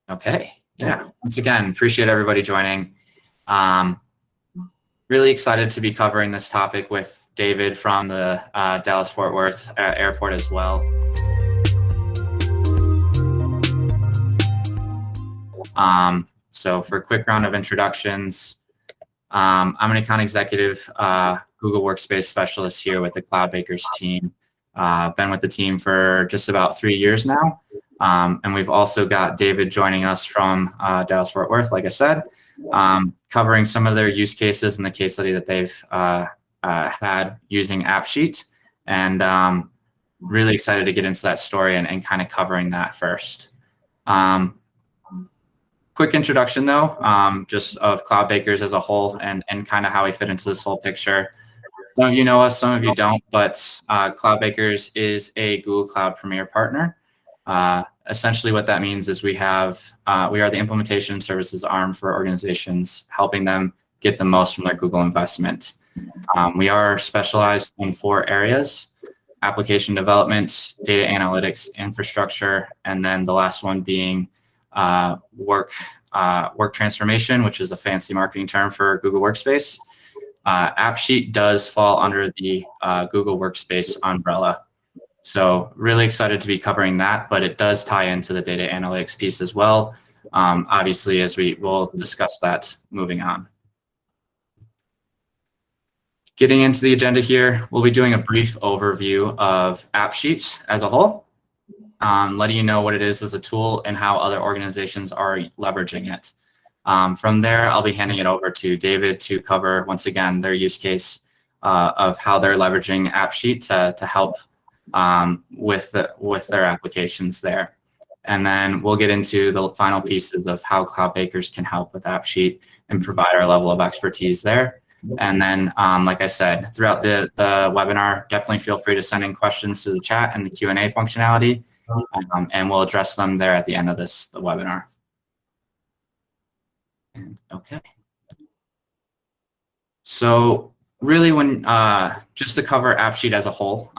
Okay, yeah. Once again, appreciate everybody joining. Really excited to be covering this topic with David from the Dallas-Fort Worth airport as well. So for a quick round of introductions, I'm an account executive, Google Workspace specialist here with the Cloudbakers team. Been with the team for just about 3 years now. And we've also got David joining us from Dallas-Fort Worth, like I said, covering some of their use cases and the case study that they've had using AppSheet. And really excited to get into that story and kind of covering that first. Quick introduction though, just of Cloudbakers as a whole and kind of how we fit into this whole picture. Some of you know us, some of you don't, but Cloudbakers is a Google Cloud Premier partner. Essentially what that means is we are the implementation services arm for organizations, helping them get the most from their Google investment. We are specialized in 4 areas: application development, data analytics, infrastructure, and then the last one being work transformation, which is a fancy marketing term for Google Workspace. AppSheet does fall under the Google Workspace umbrella. So really excited to be covering that, but it does tie into the data analytics piece as well, obviously, as we will discuss that moving on. Getting into the agenda here, we'll be doing a brief overview of AppSheet as a whole, letting you know what it is as a tool and how other organizations are leveraging it. From there, I'll be handing it over to David to cover, once again, their use case of how they're leveraging AppSheet to help with their applications there. And then we'll get into the final pieces of how Cloudbakers can help with AppSheet and provide our level of expertise there. And then, like I said, throughout the webinar, definitely feel free to send in questions to the chat and the Q&A functionality, and we'll address them there at the end of the webinar. Okay. So really, just to cover AppSheet as a whole,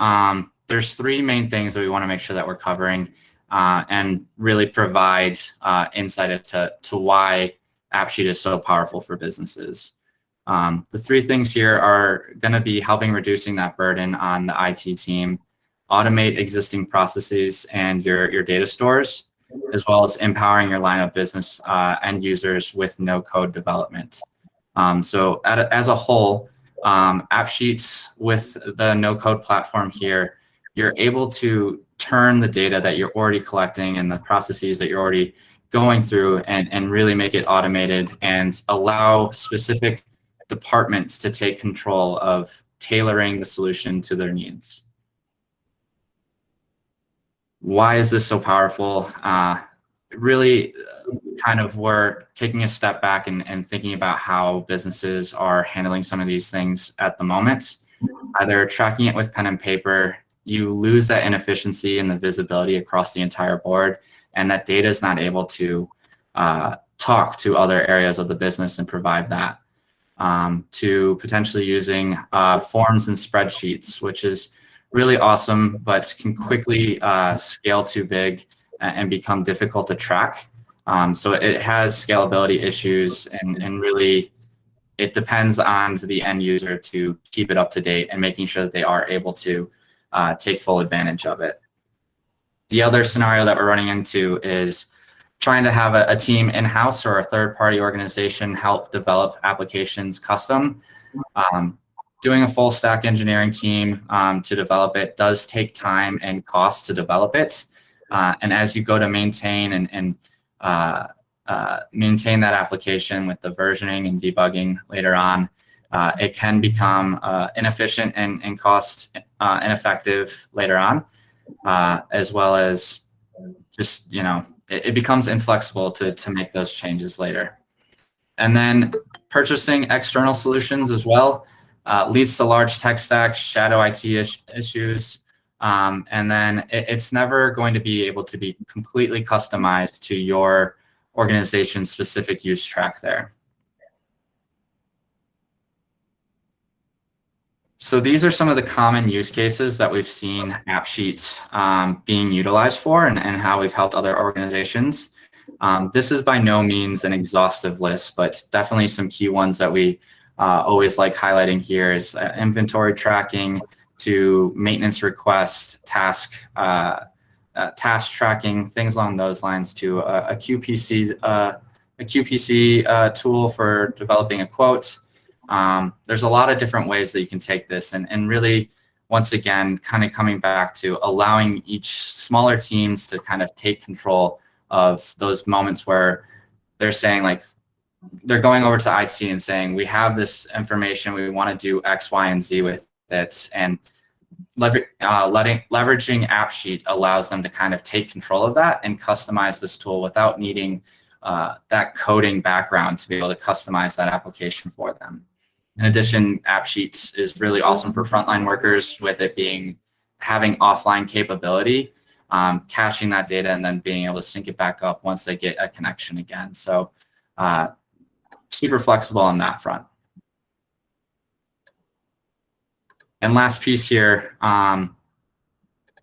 there's 3 main things that we want to make sure that we're covering and really provide insight into why AppSheet is so powerful for businesses. The 3 things here are going to be helping reducing that burden on the IT team, automate existing processes and your data stores, as well as empowering your line of business end users with no-code development. So as a whole, AppSheets with the no-code platform here, you're able to turn the data that you're already collecting and the processes that you're already going through and really make it automated and allow specific departments to take control of tailoring the solution to their needs. Why is this so powerful? Really kind of we're taking a step back and thinking about how businesses are handling some of these things at the moment. Either tracking it with pen and paper, you lose that inefficiency and the visibility across the entire board, and that data is not able to talk to other areas of the business and provide that. To potentially using forms and spreadsheets, which is really awesome, but can quickly scale too big and become difficult to track. So it has scalability issues, and really it depends on the end user to keep it up to date and making sure that they are able to take full advantage of it. The other scenario that we're running into is trying to have a team in-house or a third-party organization help develop applications custom. Doing a full stack engineering team to develop it does take time and cost to develop it. And as you go to maintain and maintain that application with the versioning and debugging later on, it can become inefficient and cost ineffective later on, as well as just, it becomes inflexible to make those changes later. And then purchasing external solutions as well leads to large tech stacks, shadow IT issues, and then it's never going to be able to be completely customized to your organization's specific use track there. So these are some of the common use cases that we've seen AppSheets being utilized for and how we've helped other organizations. This is by no means an exhaustive list, but definitely some key ones that we always like highlighting here is inventory tracking to maintenance requests, task tracking, things along those lines, to a QPC tool for developing a quote. There's a lot of different ways that you can take this, and really, once again, kind of coming back to allowing each smaller teams to kind of take control of those moments where they're saying, like, they're going over to IT and saying, we have this information, we want to do X, Y, and Z with it. And leveraging AppSheet allows them to kind of take control of that and customize this tool without needing that coding background to be able to customize that application for them. In addition, AppSheet is really awesome for frontline workers, with it having offline capability, caching that data and then being able to sync it back up once they get a connection again. So super flexible on that front. And last piece here,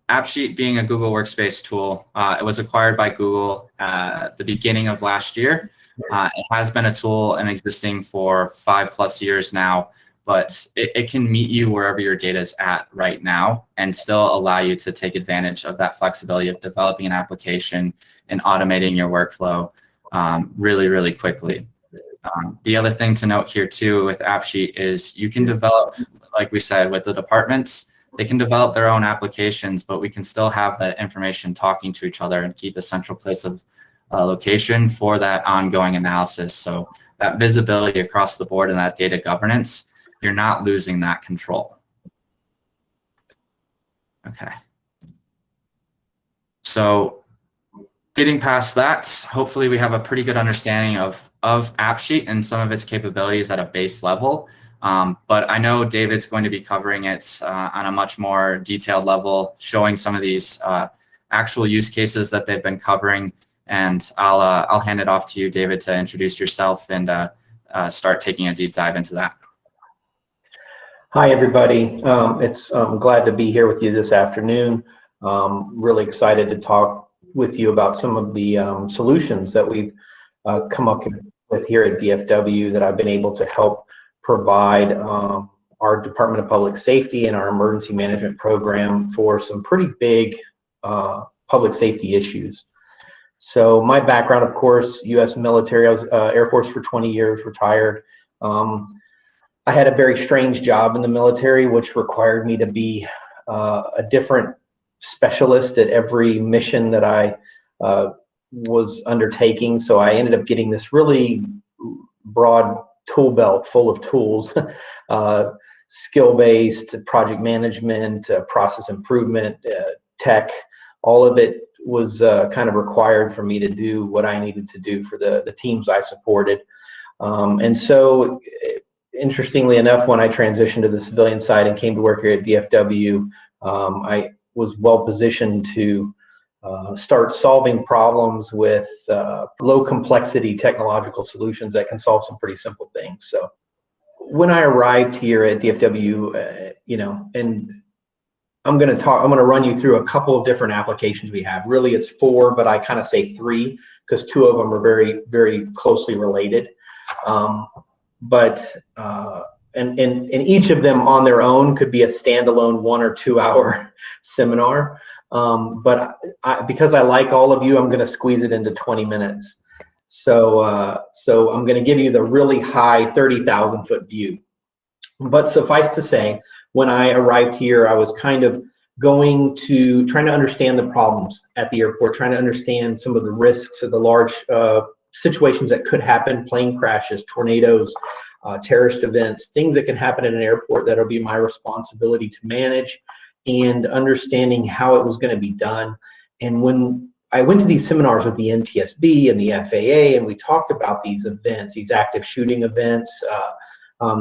AppSheet being a Google Workspace tool, it was acquired by Google at the beginning of last year. It has been a tool and existing for 5+ years now, but it can meet you wherever your data is at right now and still allow you to take advantage of that flexibility of developing an application and automating your workflow really, really quickly. The other thing to note here too with AppSheet is you can develop, like we said, with the departments, they can develop their own applications, but we can still have that information talking to each other and keep a central place of location for that ongoing analysis. So that visibility across the board and that data governance, you're not losing that control. Okay. So getting past that, hopefully we have a pretty good understanding of AppSheet and some of its capabilities at a base level. But I know David's going to be covering it on a much more detailed level, showing some of these actual use cases that they've been covering. And I'll hand it off to you, David, to introduce yourself and start taking a deep dive into that. Hi, everybody. I'm glad to be here with you this afternoon. Really excited to talk with you about some of the solutions that we've come up with here at DFW that I've been able to help provide our Department of Public Safety and our emergency management program for some pretty big public safety issues. So my background, of course, U.S. military. I was Air Force for 20 years, retired. I had a very strange job in the military, which required me to be a different specialist at every mission that I was undertaking. So I ended up getting this really broad tool belt full of tools, skill-based, project management, process improvement, tech. All of it was kind of required for me to do what I needed to do for the teams I supported. And so, interestingly enough, when I transitioned to the civilian side and came to work here at DFW, I was well positioned to start solving problems with low complexity technological solutions that can solve some pretty simple things. So when I arrived here at DFW, and I'm going to run you through a couple of different applications we have. Really, it's 4, but I kind of say 3 because 2 of them are very, very closely related. And each of them on their own could be a standalone 1 or 2 hour seminar. But because I like all of you, I'm going to squeeze it into 20 minutes. So I'm going to give you the really high 30,000 foot view. But suffice to say, when I arrived here, I was kind of trying to understand the problems at the airport, trying to understand some of the risks of the large situations that could happen, plane crashes, tornadoes, terrorist events, things that can happen at an airport that'll be my responsibility to manage, and understanding how it was going to be done. And when I went to these seminars with the NTSB and the FAA, and we talked about these events, these active shooting events,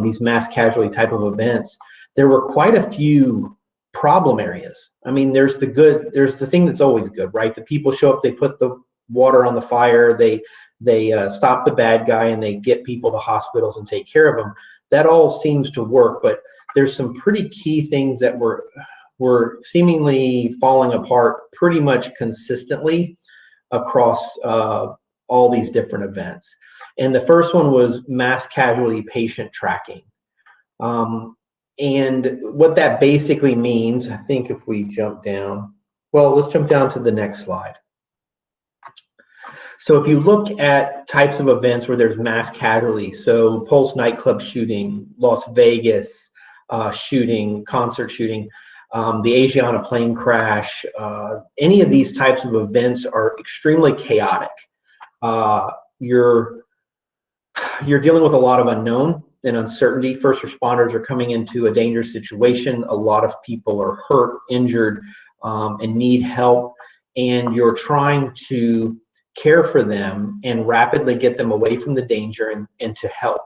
these mass casualty type of events, there were quite a few problem areas. I mean, there's the thing that's always good, right? The people show up, they put the water on the fire, they stop the bad guy, and they get people to hospitals and take care of them. That all seems to work, but there's some pretty key things that were seemingly falling apart pretty much consistently across all these different events. And the first one was mass casualty patient tracking. And what that basically means, I think if we jump down, well, let's jump down to the next slide. So if you look at types of events where there's mass casualty, so Pulse nightclub shooting, Las Vegas shooting, concert shooting, the Asiana plane crash, any of these types of events are extremely chaotic. You're dealing with a lot of unknown and uncertainty. First responders are coming into a dangerous situation. A lot of people are hurt, injured, and need help. And you're trying to care for them and rapidly get them away from the danger and to help.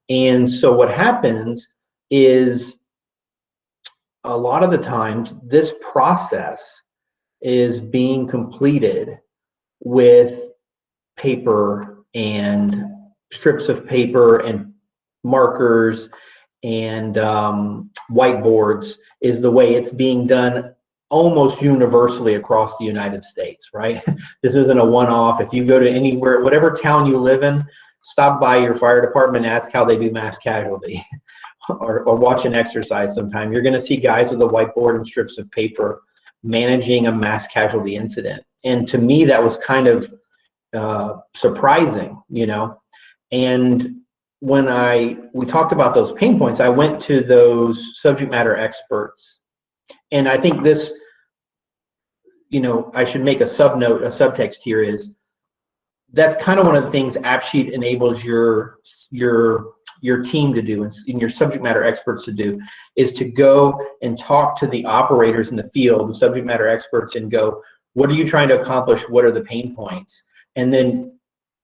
And so what happens is a lot of the times this process is being completed with paper and strips of paper and markers and whiteboards is the way it's being done almost universally across the United States, right? This isn't a one-off. If you go to anywhere, whatever town you live in, stop by your fire department and ask how they do mass casualty or watch an exercise sometime. You're gonna see guys with a whiteboard and strips of paper managing a mass casualty incident. And to me, that was kind of surprising, you know? And when we talked about those pain points, I went to those subject matter experts. And I think this, you know, I should make a subnote, a subtext here is that's kind of one of the things AppSheet enables your team to do and your subject matter experts to do is to go and talk to the operators in the field, the subject matter experts, and go, what are you trying to accomplish? What are the pain points? And then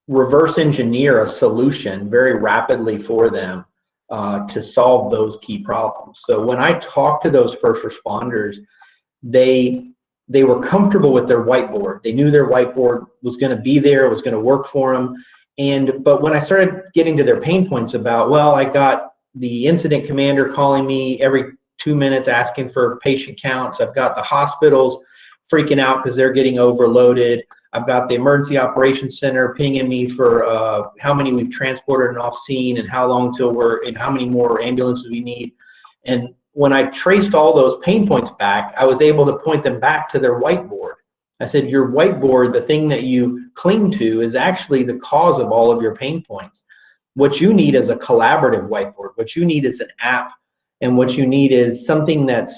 reverse engineer a solution very rapidly for them to solve those key problems. So when I talked to those first responders, they were comfortable with their whiteboard. They knew their whiteboard was going to be there, was going to work for them. But when I started getting to their pain points about, well, I got the incident commander calling me every 2 minutes asking for patient counts. I've got the hospitals freaking out because they're getting overloaded. I've got the emergency operations center pinging me for how many we've transported and off scene and how long till and how many more ambulances we need. And when I traced all those pain points back, I was able to point them back to their whiteboard. I said, your whiteboard, the thing that you cling to, is actually the cause of all of your pain points. What you need is a collaborative whiteboard. What you need is an app, and what you need is something that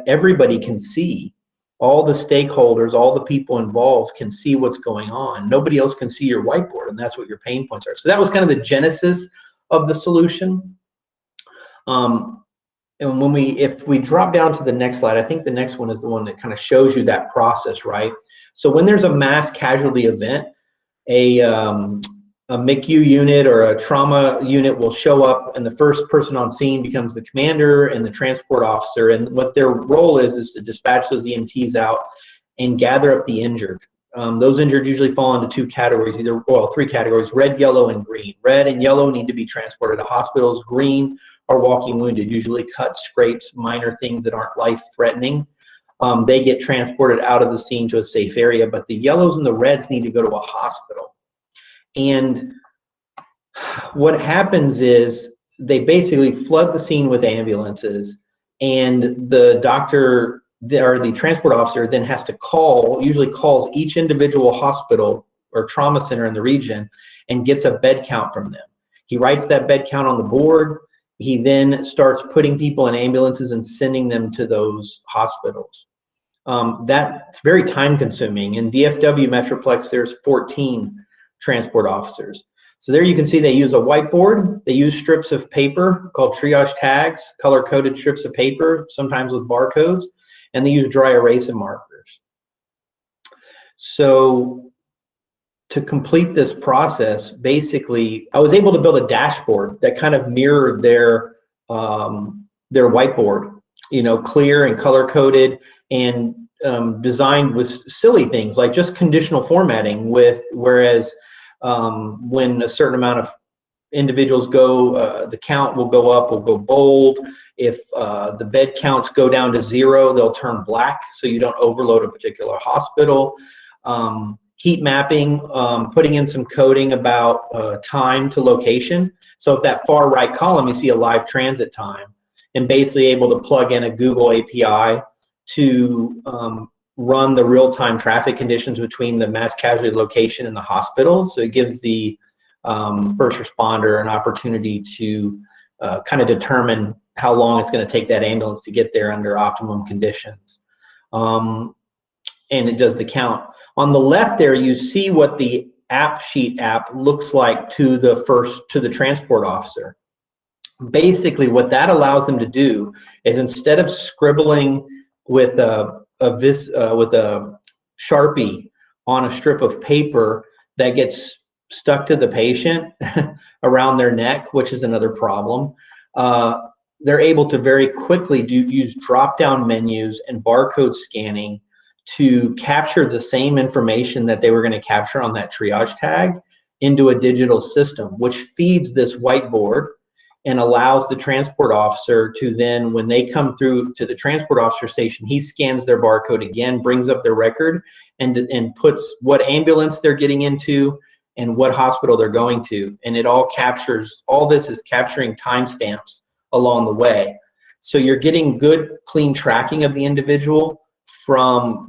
everybody can see. All the stakeholders, all the people involved can see what's going on. Nobody else can see your whiteboard, and that's what your pain points are. So that was kind of the genesis of the solution. And if we drop down to the next slide, I think the next one is the one that kind of shows you that process, right? So when there's a mass casualty event, a MICU unit or a trauma unit will show up, and the first person on scene becomes the commander and the transport officer. And what their role is to dispatch those EMTs out and gather up the injured. Those injured usually fall into two categories, three categories: red, yellow, and green. Red and yellow need to be transported to hospitals. Green are walking wounded, usually cuts, scrapes, minor things that aren't life-threatening. They get transported out of the scene to a safe area, but the yellows and the reds need to go to a hospital. And what happens is they basically flood the scene with ambulances, and the doctor or the transport officer then has to usually calls each individual hospital or trauma center in the region and gets a bed count from them. He writes that bed count on the board. He then starts putting people in ambulances and sending them to those hospitals. That's very time consuming. In DFW Metroplex, there's 14 transport officers. So there you can see they use a whiteboard. They use strips of paper called triage tags, color-coded strips of paper, sometimes with barcodes, and they use dry erase and markers. So to complete this process, basically, I was able to build a dashboard that kind of mirrored their whiteboard, clear and color-coded, and designed with silly things like just conditional formatting whereas when a certain amount of individuals go, the count will go up, will go bold. If the bed counts go down to 0, they'll turn black so you don't overload a particular hospital. heat mapping, putting in some coding about time to location. So if that far right column, you see a live transit time, and basically able to plug in a Google API to run the real-time traffic conditions between the mass casualty location and the hospital. So it gives the first responder an opportunity to kind of determine how long it's going to take that ambulance to get there under optimum conditions. And it does the count. On the left there, you see what the AppSheet app looks like to the transport officer. Basically, what that allows them to do is, instead of scribbling with a Sharpie on a strip of paper that gets stuck to the patient around their neck, which is another problem, they're able to very quickly use drop-down menus and barcode scanning to capture the same information that they were going to capture on that triage tag into a digital system, which feeds this whiteboard and allows the transport officer to then, when they come through to the transport officer station, he scans their barcode again, brings up their record, and puts what ambulance they're getting into and what hospital they're going to. And it all captures, all this is capturing timestamps along the way. So you're getting good, clean tracking of the individual from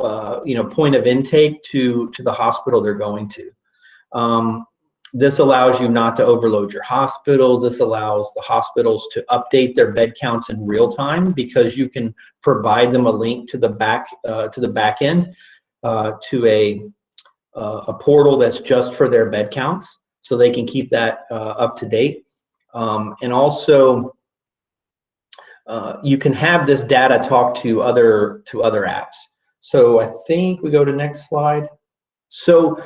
point of intake to the hospital they're going to. This allows you not to overload your hospitals. This allows the hospitals to update their bed counts in real time, because you can provide them a link to the back end to a portal that's just for their bed counts, so they can keep that up to date. And also, you can have this data talk to other apps. So I think we go to next slide. So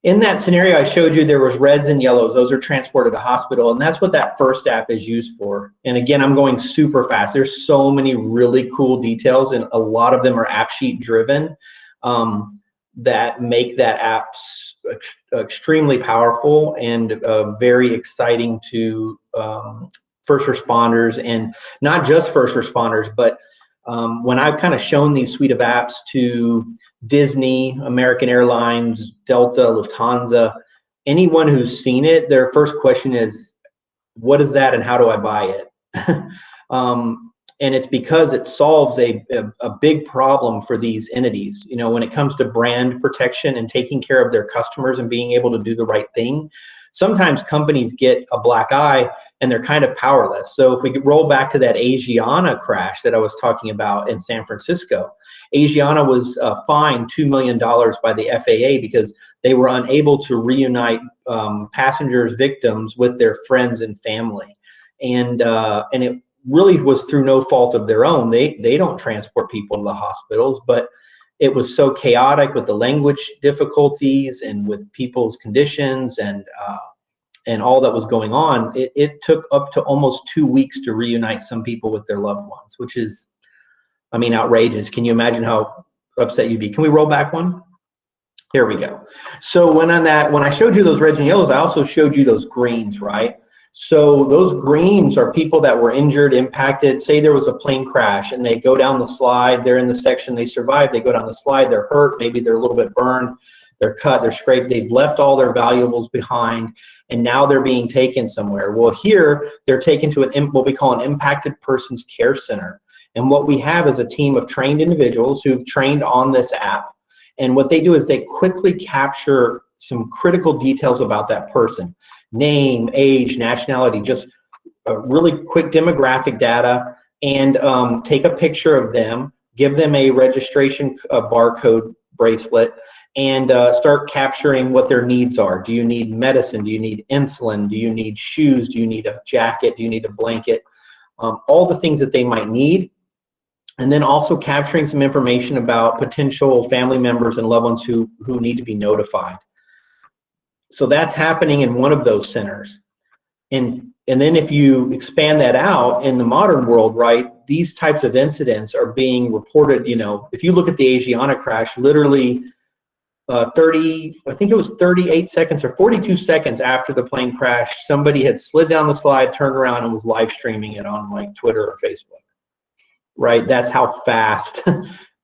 in that scenario I showed you, there was reds and yellows. Those are transported to hospital, and that's what that first app is used for. And again, I'm going super fast. There's so many really cool details, and a lot of them are AppSheet driven, that make that app extremely powerful and very exciting to first responders, and not just first responders, but when I've kind of shown these suite of apps to Disney, American Airlines, Delta, Lufthansa, anyone who's seen it, their first question is, what is that and how do I buy it? And it's because it solves a big problem for these entities. You know, when it comes to brand protection and taking care of their customers and being able to do the right thing, sometimes companies get a black eye and they're kind of powerless. So if we could roll back to that Asiana crash that I was talking about in San Francisco, Asiana was fined $2 million by the FAA because they were unable to reunite passengers, victims with their friends and family. And it really was through no fault of their own. They don't transport people to the hospitals, but it was so chaotic with the language difficulties and with people's conditions and all that was going on. It took up to almost 2 weeks to reunite some people with their loved ones, which is, I mean, outrageous. Can you imagine how upset you'd be? Can we roll back one? Here we go. So when I showed you those reds and yellows, I also showed you those greens, right? So those greens are people that were injured, impacted. Say there was a plane crash and they go down the slide, they're in the section, they survive, they go down the slide, they're hurt, maybe they're a little bit burned, they're cut, they're scraped, they've left all their valuables behind, and now they're being taken somewhere. Well, here they're taken to what we call an impacted persons care center. And what we have is a team of trained individuals who've trained on this app. And what they do is they quickly capture some critical details about that person: name, age, nationality, just really quick demographic data, and take a picture of them, give them a registration barcode bracelet, and start capturing what their needs are. Do you need medicine? Do you need insulin? Do you need shoes? Do you need a jacket? Do you need a blanket? All the things that they might need. And then also capturing some information about potential family members and loved ones who need to be notified. So that's happening in one of those centers. And then if you expand that out in the modern world, right, these types of incidents are being reported. You know, if you look at the Asiana crash, literally I think it was 38 seconds or 42 seconds after the plane crashed, somebody had slid down the slide, turned around, and was live streaming it on like Twitter or Facebook. Right, that's how fast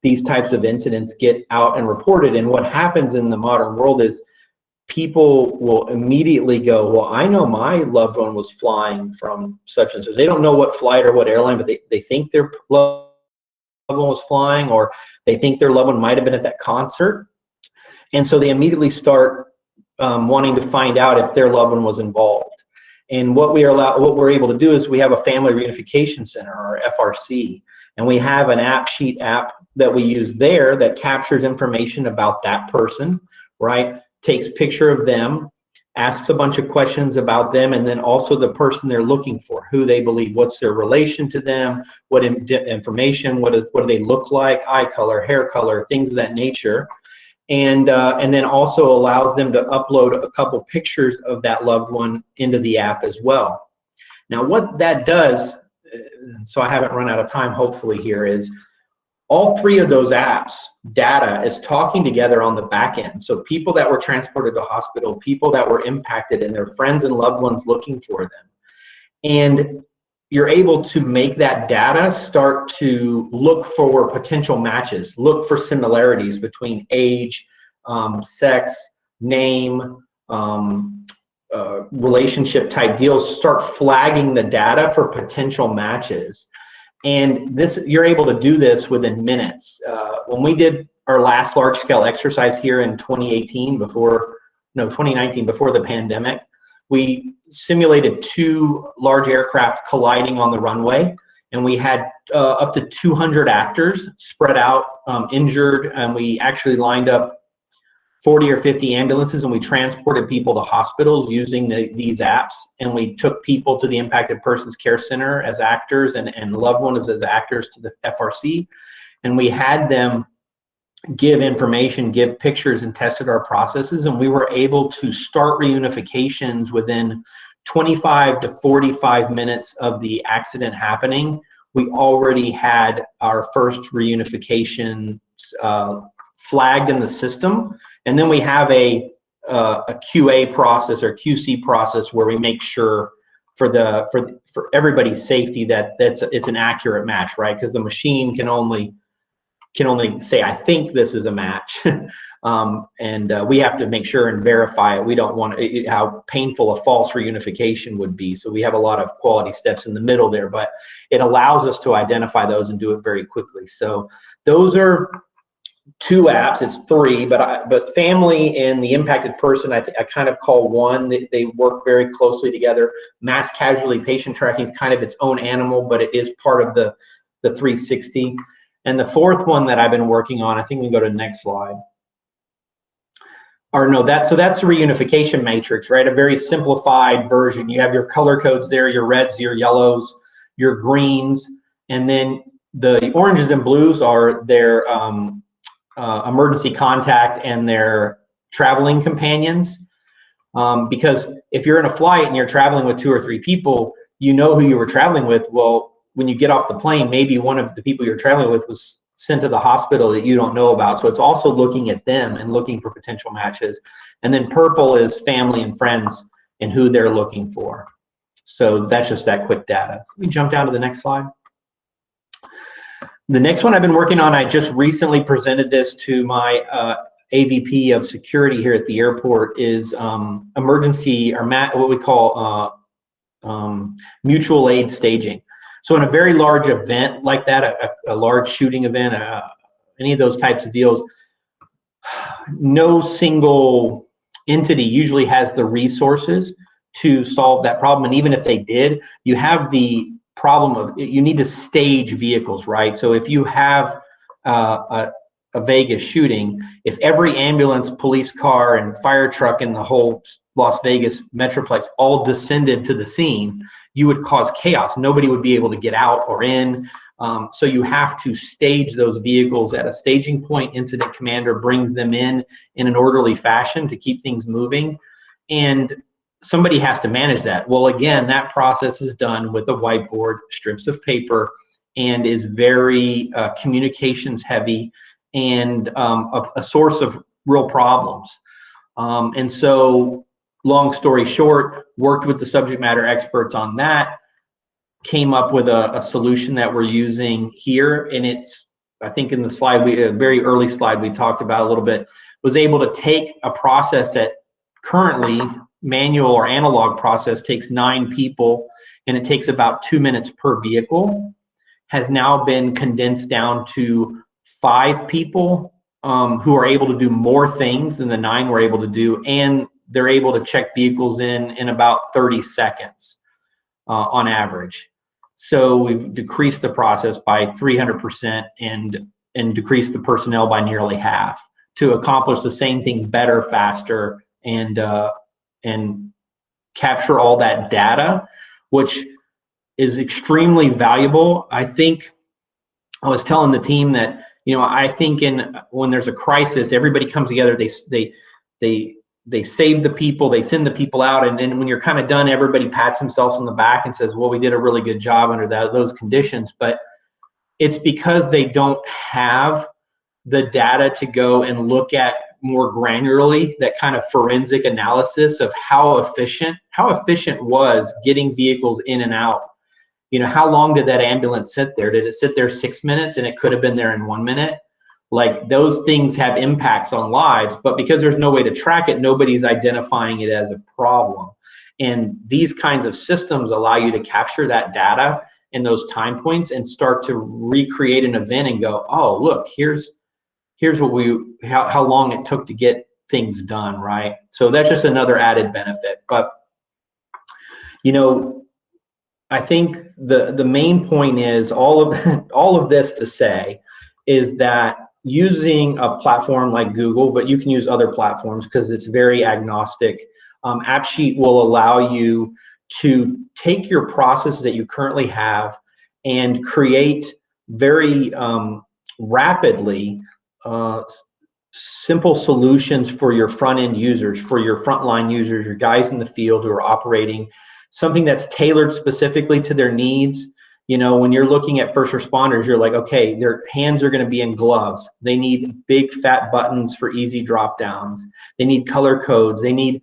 these types of incidents get out and reported. And what happens in the modern world is people will immediately go, well, I know my loved one was flying from such and such. They don't know what flight or what airline, but they think their loved one was flying, or they think their loved one might have been at that concert. And so they immediately start wanting to find out if their loved one was involved. And what we're able to do is we have a family reunification center, or FRC, and we have an AppSheet app that we use there that captures information about that person, right? Takes picture of them, asks a bunch of questions about them, and then also the person they're looking for, who they believe, what's their relation to them, what information, what do they look like, eye color, hair color, things of that nature. And then also allows them to upload a couple pictures of that loved one into the app as well. Now, what that does, so I haven't run out of time hopefully here, is all three of those apps, data is talking together on the back end. So people that were transported to hospital, people that were impacted, and their friends and loved ones looking for them. And you're able to make that data start to look for potential matches, look for similarities between age, sex, name, relationship type deals, start flagging the data for potential matches. And this, you're able to do this within minutes. When we did our last large scale exercise here in 2019, before the pandemic, we simulated 2 large aircraft colliding on the runway, and we had up to 200 actors spread out, injured, and we actually lined up 40 or 50 ambulances, and we transported people to hospitals using these apps, and we took people to the impacted persons care center as actors and loved ones as actors to the FRC, and we had them give information, give pictures, and tested our processes, and we were able to start reunifications within 25 to 45 minutes of the accident happening. We already had our first reunification flagged in the system, and then we have a QA process or QC process where we make sure for everybody's safety that it's an accurate match, right? Because the machine can only say, I think this is a match. And we have to make sure and verify it. We don't want how painful a false reunification would be. So we have a lot of quality steps in the middle there, but it allows us to identify those and do it very quickly. So those are 2 apps. It's 3, but family and the impacted person, I kind of call one. They work very closely together. Mass casualty patient tracking is kind of its own animal, but it is part of the 360. And the 4th one that I've been working on, I think we can go to the next slide. Or no, that's the reunification matrix, right? A very simplified version. You have your color codes there, your reds, your yellows, your greens, and then the oranges and blues are their emergency contact and their traveling companions. Because if you're in a flight and you're traveling with 2 or 3 people, you know who you were traveling with. Well, when you get off the plane, maybe one of the people you're traveling with was sent to the hospital that you don't know about. So it's also looking at them and looking for potential matches. And then purple is family and friends and who they're looking for. So that's just that quick data. So let me jump down to the next slide. The next one I've been working on, I just recently presented this to my AVP of security here at the airport, is emergency, or what we call mutual aid staging. So in a very large event like that, a large shooting event, any of those types of deals, no single entity usually has the resources to solve that problem. And even if they did, you have the problem of you need to stage vehicles, right? So if you have a Vegas shooting, if every ambulance, police car, and fire truck in the whole Las Vegas Metroplex all descended to the scene, you would cause chaos. Nobody would be able to get out or in. So you have to stage those vehicles at a staging point. Incident commander brings them in an orderly fashion to keep things moving. And somebody has to manage that. Well, again, that process is done with a whiteboard, strips of paper, and is very communications heavy and a source of real problems. And so, long story short, worked with the subject matter experts on that, came up with a solution that we're using here, and it's I think in the slide, a very early slide we talked about a little bit, was able to take a process that currently manual or analog process takes 9 people and it takes about 2 minutes per vehicle, has now been condensed down to 5 people who are able to do more things than the 9 were able to do, and they're able to check vehicles in about 30 seconds on average. So we've decreased the process by 300% and decreased the personnel by nearly half to accomplish the same thing better, faster, and capture all that data, which is extremely valuable. I think I was telling the team that, you know, I think when there's a crisis, everybody comes together, they save the people, they send the people out, and then when you're kind of done, everybody pats themselves on the back and says, well, we did a really good job under those conditions. But it's because they don't have the data to go and look at more granularly, that kind of forensic analysis of how efficient was getting vehicles in and out. You know, how long did that ambulance sit there? Did it sit there 6 minutes and it could have been there in 1 minute? Like, those things have impacts on lives, but because there's no way to track it, nobody's identifying it as a problem. And these kinds of systems allow you to capture that data in those time points and start to recreate an event and go, oh, look, here's how long it took to get things done, right? So that's just another added benefit. But, you know, I think the main point is all of this to say is that using a platform like Google, but you can use other platforms because it's very agnostic. AppSheet will allow you to take your processes that you currently have and create very rapidly simple solutions for your front-end users, for your frontline users, your guys in the field who are operating, something that's tailored specifically to their needs. You know, when you're looking at first responders, you're like, okay, their hands are going to be in gloves. They need big fat buttons for easy drop downs. They need color codes. They need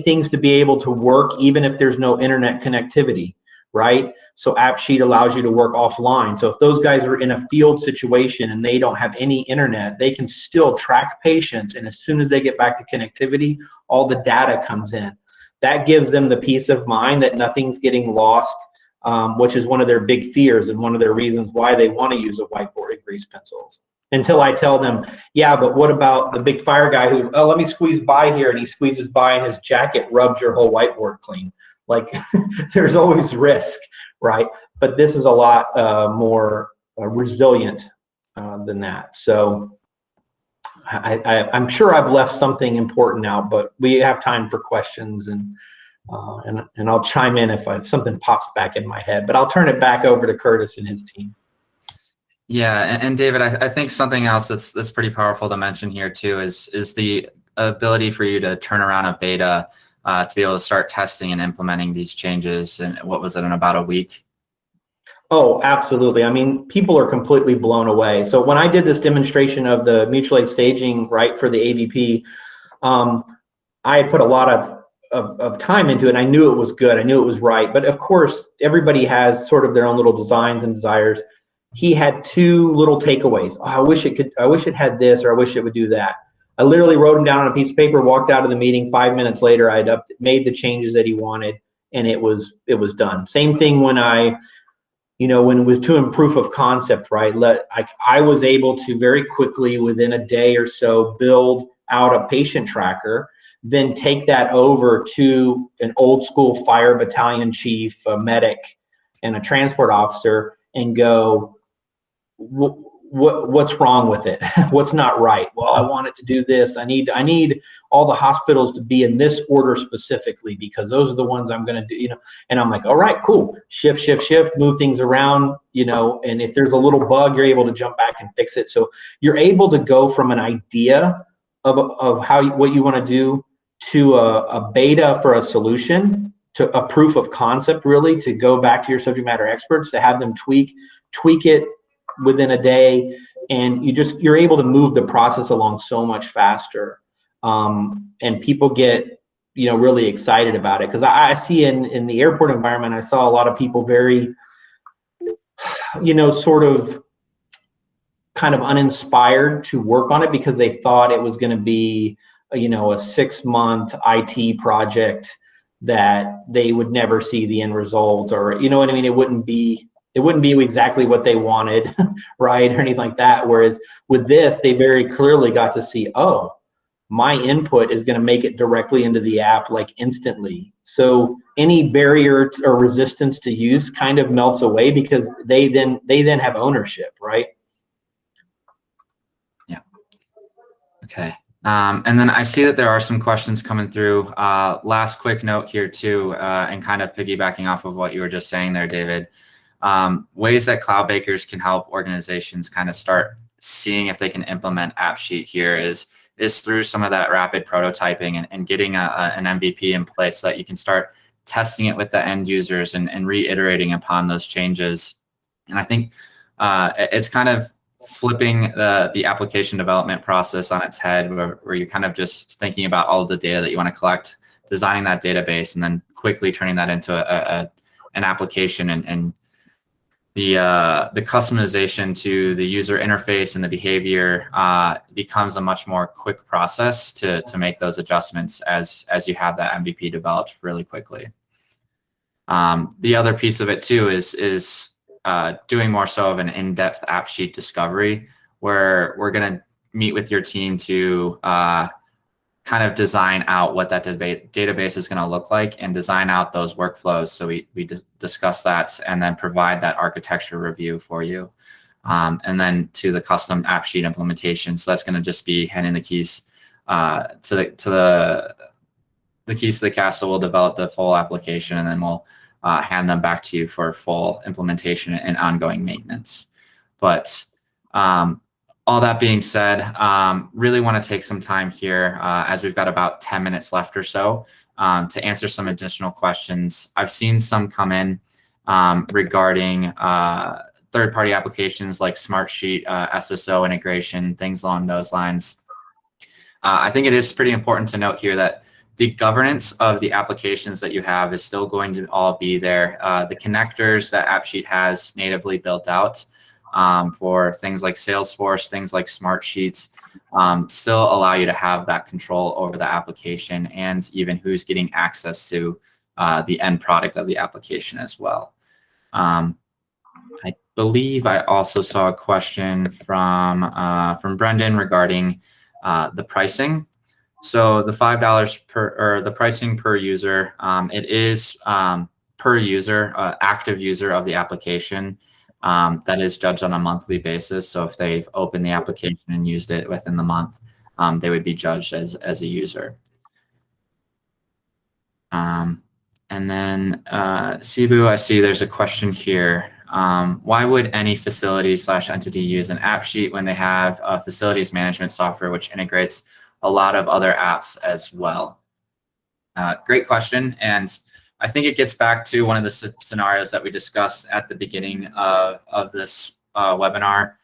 things to be able to work even if there's no internet connectivity, right? So AppSheet allows you to work offline. So if those guys are in a field situation and they don't have any internet, they can still track patients. And as soon as they get back to connectivity, all the data comes in. That gives them the peace of mind that nothing's getting lost, which is one of their big fears and one of their reasons why they want to use a whiteboard and grease pencils. Until I tell them, yeah, but what about the big fire guy who, oh, let me squeeze by here, and he squeezes by and his jacket rubs your whole whiteboard clean. Like, there's always risk, right? But this is a lot more resilient than that. So I'm sure I've left something important out, but we have time for questions, and I'll chime in if something pops back in my head. But I'll turn it back over to Curtis and his team. Yeah, and David, I think something else that's pretty powerful to mention here too is the ability for you to turn around a beta to be able to start testing and implementing these changes. And what was it, in about a week? Oh, absolutely. I mean, people are completely blown away. So when I did this demonstration of the mutual aid staging, right, for the AVP, I had put a lot of time into it. And I knew it was good. I knew it was right. But of course, everybody has sort of their own little designs and desires. He had 2 little takeaways. Oh, I wish it had this, or I wish it would do that. I literally wrote them down on a piece of paper, walked out of the meeting. 5 minutes later, I'd made the changes that he wanted, and it was done. Same thing when when it was doing proof of concept, right? I was able to very quickly, within a day or so, build out a patient tracker, then take that over to an old school fire battalion chief, a medic, and a transport officer, and go, what's wrong with it? What's not right? Well, I want it to do this. I need all the hospitals to be in this order specifically, because those are the ones I'm going to do, and I'm like, all right, cool. Shift, move things around, and if there's a little bug, you're able to jump back and fix it. So you're able to go from an idea of what you want to do to a beta for a solution, to a proof of concept, really, to go back to your subject matter experts, to have them tweak it within a day, and you're able to move the process along so much faster, and people get really excited about it. Because I see in the airport environment, I saw a lot of people very sort of kind of uninspired to work on it because they thought it was going to be, a 6-month IT project that they would never see the end result, or you know what I mean. It wouldn't be exactly what they wanted, right, or anything like that. Whereas with this, they very clearly got to see, oh, my input is going to make it directly into the app like instantly. So any barrier or resistance to use kind of melts away because they then have ownership, right? Yeah. Okay. And then I see that there are some questions coming through. Last quick note here too, and kind of piggybacking off of what you were just saying there, David. Ways that cloud bakers can help organizations kind of start seeing if they can implement AppSheet here is through some of that rapid prototyping and getting an MVP in place so that you can start testing it with the end users and reiterating upon those changes. And I think it's kind of flipping the application development process on its head, where you're kind of just thinking about all of the data that you want to collect, designing that database, and then quickly turning that into an application, and the customization to the user interface and the behavior becomes a much more quick process to make those adjustments as you have that MVP developed really quickly. The other piece of it too is doing more so of an in-depth AppSheet discovery, where we're going to meet with your team to kind of design out what that database is going to look like and design out those workflows. So we discuss that and then provide that architecture review for you. And then to the custom AppSheet implementation. So that's going to just be handing the keys to the keys to the castle. We'll develop the full application, and then we'll hand them back to you for full implementation and ongoing maintenance. But all that being said, really want to take some time here as we've got about 10 minutes left or so to answer some additional questions. I've seen some come in regarding third-party applications like Smartsheet, SSO integration, things along those lines. I think it is pretty important to note here that the governance of the applications that you have is still going to all be there. The connectors that AppSheet has natively built out for things like Salesforce, things like Smartsheets, still allow you to have that control over the application and even who's getting access to the end product of the application as well. I believe I also saw a question from Brendan regarding the pricing. So the $5 or the pricing per user, it is per user, active user of the application. That is judged on a monthly basis. So if they've opened the application and used it within the month, they would be judged as a user. And then Cebu, I see there's a question here. Why would any facility/entity use an AppSheet when they have a facilities management software which integrates a lot of other apps as well? Great question. And I think it gets back to one of the scenarios that we discussed at the beginning of this webinar.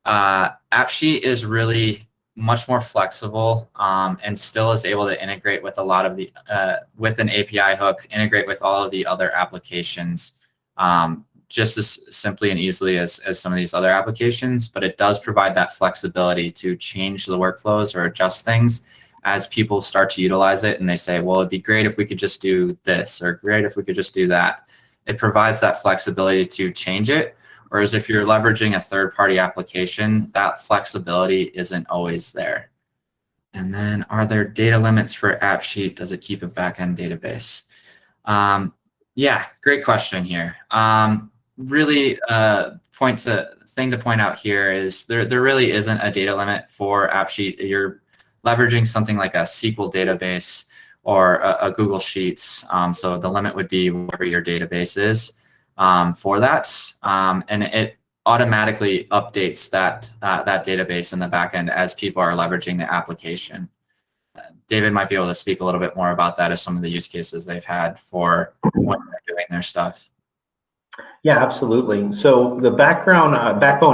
AppSheet is really much more flexible and still is able to integrate with a lot of the, with an API hook, integrate with all of the other applications just as simply and easily as some of these other applications. But it does provide that flexibility to change the workflows or adjust things as people start to utilize it and they say, well, it'd be great if we could just do this, or great if we could just do that. It provides that flexibility to change it. Whereas if you're leveraging a third-party application, that flexibility isn't always there. And then, are there data limits for AppSheet? Does it keep a backend database? Yeah, great question here. Really, thing to point out here is there really isn't a data limit for AppSheet. You're leveraging something like a SQL database or a Google Sheets. So the limit would be wherever your database is for that. And it automatically updates that database in the backend as people are leveraging the application. David might be able to speak a little bit more about that as some of the use cases they've had for when they're doing their stuff. Yeah, absolutely. So the backbone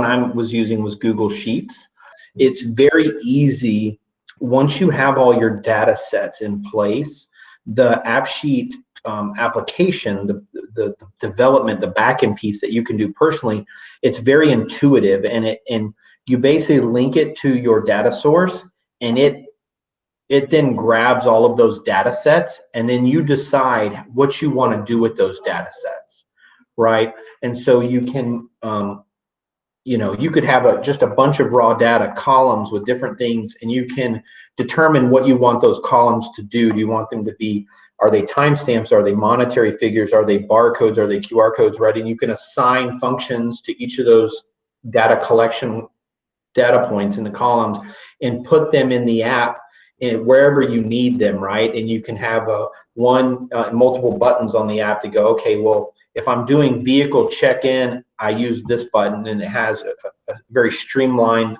I was using was Google Sheets. It's very easy. Once you have all your data sets in place, the AppSheet application, the development, the backend piece that you can do personally, it's very intuitive, and you basically link it to your data source, and it then grabs all of those data sets, and then you decide what you want to do with those data sets, right? And so you can, you could have just a bunch of raw data columns with different things, and you can determine what you want those columns to do. Do you want them to be, are they timestamps? Are they monetary figures? Are they barcodes? Are they QR codes, right? And you can assign functions to each of those data collection data points in the columns and put them in the app and wherever you need them, right? And you can have multiple buttons on the app to go, okay, well, if I'm doing vehicle check-in, I use this button, and it has a very streamlined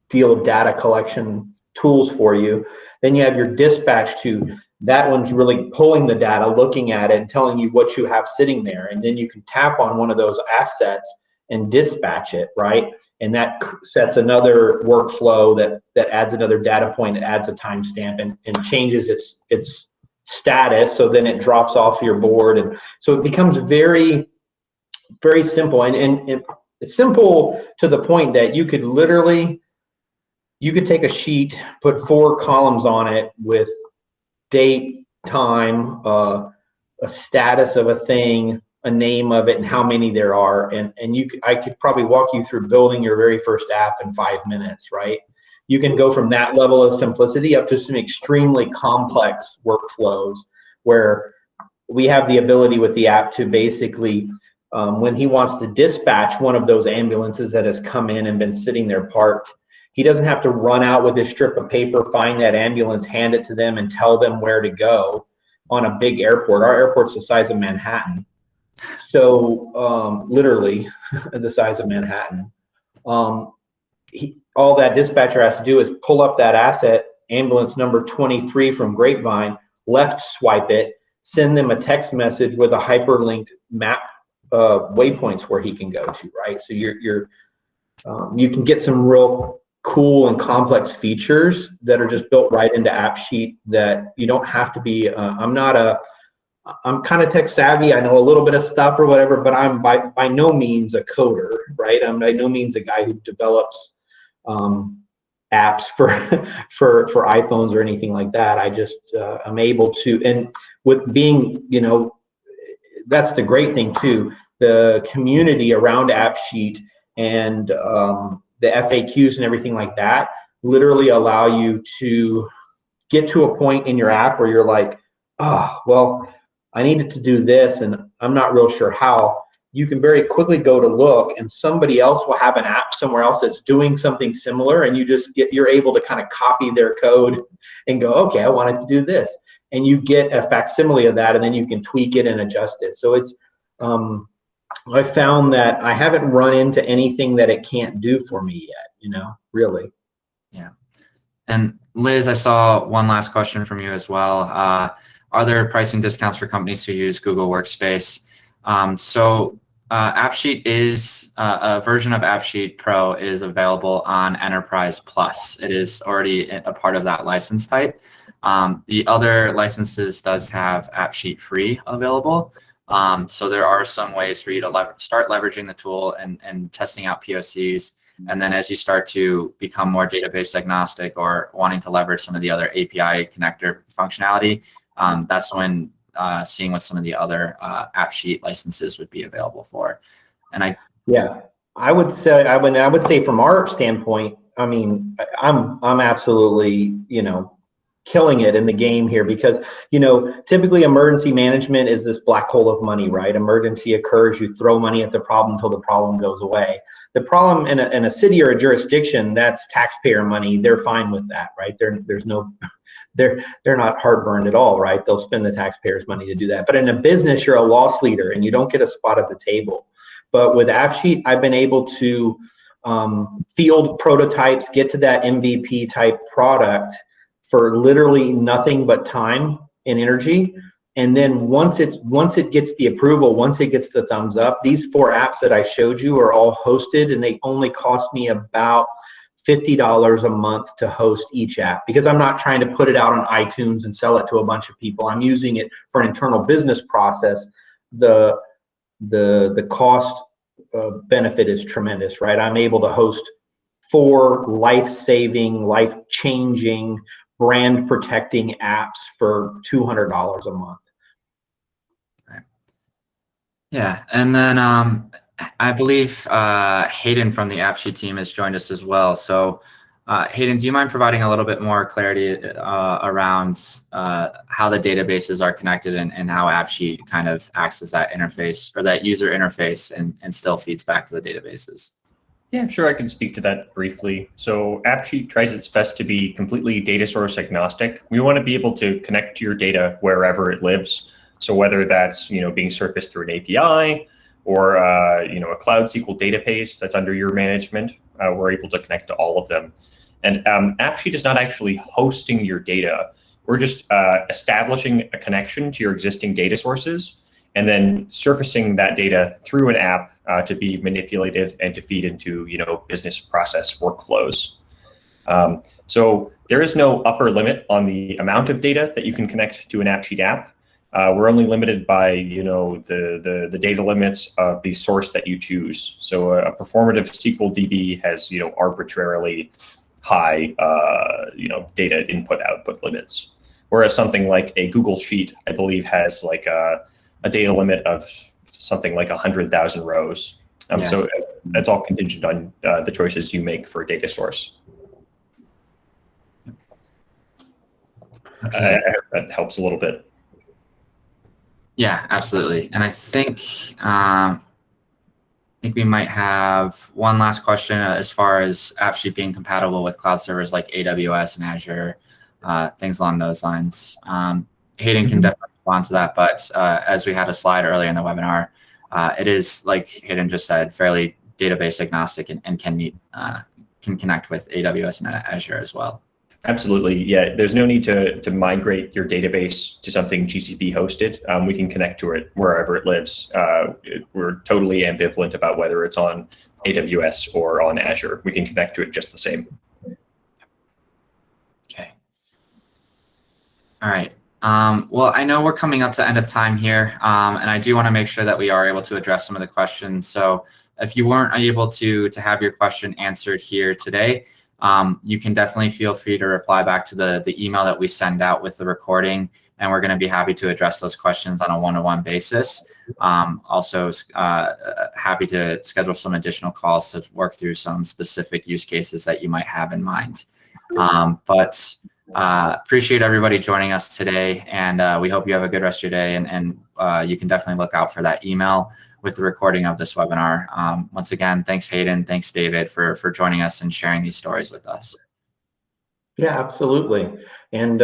deal of data collection tools for you. Then you have your dispatch to, that one's really pulling the data, looking at it, and telling you what you have sitting there. And then you can tap on one of those assets and dispatch it, right? And that sets another workflow that adds another data point, it adds a timestamp and changes its status, so then it drops off your board. And so it becomes very, very simple. And it's simple to the point that you could take a sheet, put 4 columns on it with date, time, a status of a thing, a name of it, and how many there are. And I could probably walk you through building your very first app in 5 minutes, right? You can go from that level of simplicity up to some extremely complex workflows where we have the ability with the app to basically, when he wants to dispatch one of those ambulances that has come in and been sitting there parked, he doesn't have to run out with his strip of paper, find that ambulance, hand it to them, and tell them where to go on a big airport. Our airport's the size of Manhattan. So literally the size of Manhattan. All that dispatcher has to do is pull up that asset, ambulance number 23 from Grapevine, left swipe it, send them a text message with a hyperlinked map waypoints where he can go to, right? So you can get some real cool and complex features that are just built right into AppSheet that you don't have to be, I'm kind of tech savvy. I know a little bit of stuff or whatever, but I'm by no means a coder, right? I'm by no means a guy who develops apps for iPhones or anything like that. I just I'm able to, and with being, that's the great thing too. The community around AppSheet and the FAQs and everything like that literally allow you to get to a point in your app where you're like, oh, well, I needed to do this and I'm not real sure how. You can very quickly go to look, and somebody else will have an app somewhere else that's doing something similar, and you're able to kind of copy their code and go, okay, I wanted to do this. And you get a facsimile of that, and then you can tweak it and adjust it. So it's, I found that I haven't run into anything that it can't do for me yet, really. Yeah. And Liz, I saw one last question from you as well. Are there pricing discounts for companies who use Google Workspace? AppSheet is a version of AppSheet Pro is available on Enterprise Plus. It is already a part of that license type. The other licenses does have AppSheet Free available. So there are some ways for you to start leveraging the tool and testing out POCs. And then as you start to become more database agnostic or wanting to leverage some of the other API connector functionality, that's when seeing what some of the other AppSheet licenses would be available for. And I would say from our standpoint, I mean, I'm absolutely, killing it in the game here because, typically emergency management is this black hole of money, right? Emergency occurs, you throw money at the problem until the problem goes away. The problem in a city or a jurisdiction, that's taxpayer money. They're fine with that, right? They're not heartburned at all, right? They'll spend the taxpayers' money to do that. But in a business, you're a loss leader and you don't get a spot at the table. But with AppSheet, I've been able to field prototypes, get to that MVP type product for literally nothing but time and energy. And then once it gets the approval, once it gets the thumbs up, these 4 apps that I showed you are all hosted, and they only cost me about $50 a month to host each app, because I'm not trying to put it out on iTunes and sell it to a bunch of people. I'm using it for an internal business process. The cost benefit is tremendous, right? I'm able to host 4 life-saving, life-changing, brand-protecting apps for $200 a month. Right. Yeah, and then I believe Hayden from the AppSheet team has joined us as well. So Hayden, do you mind providing a little bit more clarity around how the databases are connected and how AppSheet kind of acts as that interface or that user interface and still feeds back to the databases? Yeah, sure, I can speak to that briefly. So AppSheet tries its best to be completely data source agnostic. We want to be able to connect to your data wherever it lives. So whether that's being surfaced through an API or a Cloud SQL database that's under your management, we're able to connect to all of them. And AppSheet is not actually hosting your data. We're just establishing a connection to your existing data sources and then surfacing that data through an app to be manipulated and to feed into business process workflows. So there is no upper limit on the amount of data that you can connect to an AppSheet app. We're only limited by the data limits of the source that you choose. So a performative SQL DB has arbitrarily high data input output limits, whereas something like a Google Sheet, I believe, has like a data limit of something like 100,000 rows. Yeah. So that's all contingent on the choices you make for a data source. Okay. I hope that helps a little bit. Yeah, absolutely. And I think we might have one last question as far as AppSheet being compatible with cloud servers like AWS and Azure, things along those lines. Hayden can definitely respond to that, but as we had a slide earlier in the webinar, it is, like Hayden just said, fairly database agnostic and can connect with AWS and Azure as well. Absolutely, yeah. There's no need to migrate your database to something GCP hosted. We can connect to it wherever it lives. We're totally ambivalent about whether it's on AWS or on Azure. We can connect to it just the same. Okay. All right. Well, I know we're coming up to end of time here, and I do want to make sure that we are able to address some of the questions. So if you weren't able to have your question answered here today, you can definitely feel free to reply back to the email that we send out with the recording, and we're going to be happy to address those questions on a one-to-one basis. Also, happy to schedule some additional calls to work through some specific use cases that you might have in mind. But appreciate everybody joining us today, and we hope you have a good rest of your day, and you can definitely look out for that email with the recording of this webinar. Once again, thanks Hayden, thanks David for joining us and sharing these stories with us. Yeah, absolutely. And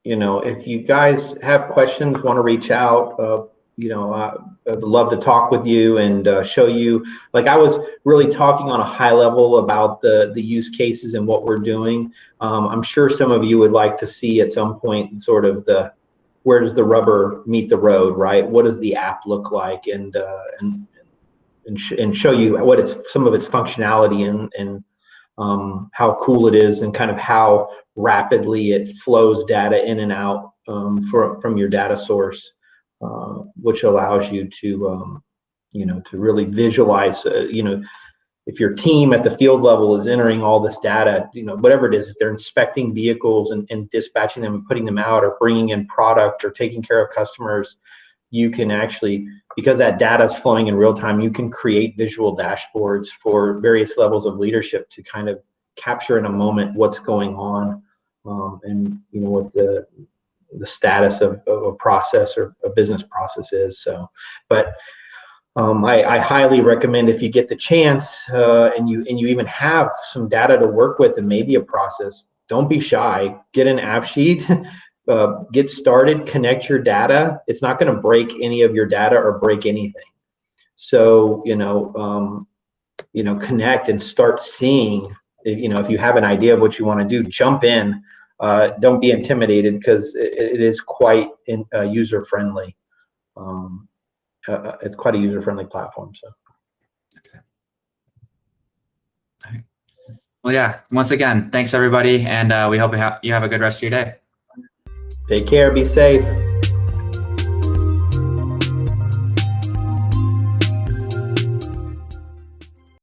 if you guys have questions, want to reach out, I'd love to talk with you and show you. Like, I was really talking on a high level about the use cases and what we're doing. I'm sure some of you would like to see at some point sort of where does the rubber meet the road, right? What does the app look like, and show you what some of its functionality and how cool it is, and kind of how rapidly it flows data in and out from your data source, which allows you to to really visualize. If your team at the field level is entering all this data, whatever it is, if they're inspecting vehicles and dispatching them and putting them out, or bringing in product or taking care of customers, you can actually, because that data is flowing in real time, you can create visual dashboards for various levels of leadership to kind of capture in a moment what's going on, and what the status of a process or a business process is. So, but I highly recommend, if you get the chance and you even have some data to work with and maybe a process, don't be shy. Get an AppSheet, get started, connect your data. It's not going to break any of your data or break anything. So connect and start seeing. If you have an idea of what you want to do, jump in. Don't be intimidated, because it is quite user friendly. It's quite a user-friendly platform. So, okay. All right. Well, yeah, once again, thanks everybody. And we hope you have a good rest of your day. Take care. Be safe.